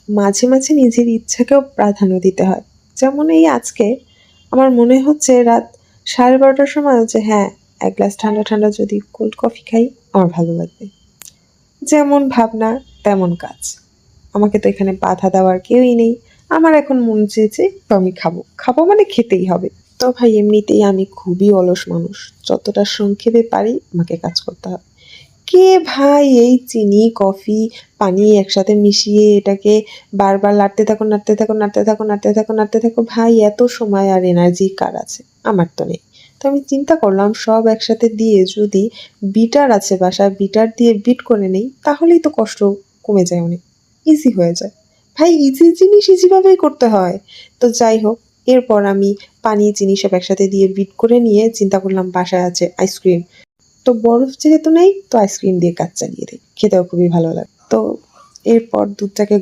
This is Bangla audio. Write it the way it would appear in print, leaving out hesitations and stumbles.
মাঝে মাঝে নিজের ইচ্ছাকেও প্রাধান্য দিতে হয়। যেমন এই আজকে আমার মনে হচ্ছে রাত 12:30টার সময় যে হ্যাঁ, এক গ্লাস ঠান্ডা ঠান্ডা যদি কোল্ড কফি খাই আমার ভালো লাগবে। যেমন ভাবনা তেমন কাজ। আমাকে তো এখানে বাধা দেওয়ার কেউই নেই। আমার এখন মন চেয়েছে তো আমি খাবো। খাবো মানে খেতেই হবে। তো ভাই এমনিতেই আমি খুবই অলস মানুষ। যতটা সংক্ষেপে পারি আমাকে কাজ করতে হবে। কে ভাই এই চিনি, কফি, পানি একসাথে মিশিয়ে এটাকে বারবার নাড়তে থাকো, নাড়তে থাকো, নাড়তে থাকো, নাড়তে থাকো, নাড়তে থাকো। ভাই এত সময় আর এনার্জি কার আছে? আমার তো নেই। তো আমি চিন্তা করলাম সব একসাথে দিয়ে যদি বিটার আছে বাসায়, বিটার দিয়ে বিট করে নেই তাহলেই তো কষ্ট কমে যায় অনেক। ইজি হয়ে যায়। ভাই ইজি জিনিস ইজিভাবেই করতে হয়। তো যাই হোক, এরপর আমি পানি, চিনি সব একসাথে দিয়ে বিট করে নিয়ে চিন্তা করলাম বাসায় আছে আইসক্রিম। তো বরফ যেহেতু নেই তো আইসক্রিম দিয়ে কাজ চালিয়ে দিই। খেতেও খুবই ভালো লাগে। তো এরপর দুধটাকে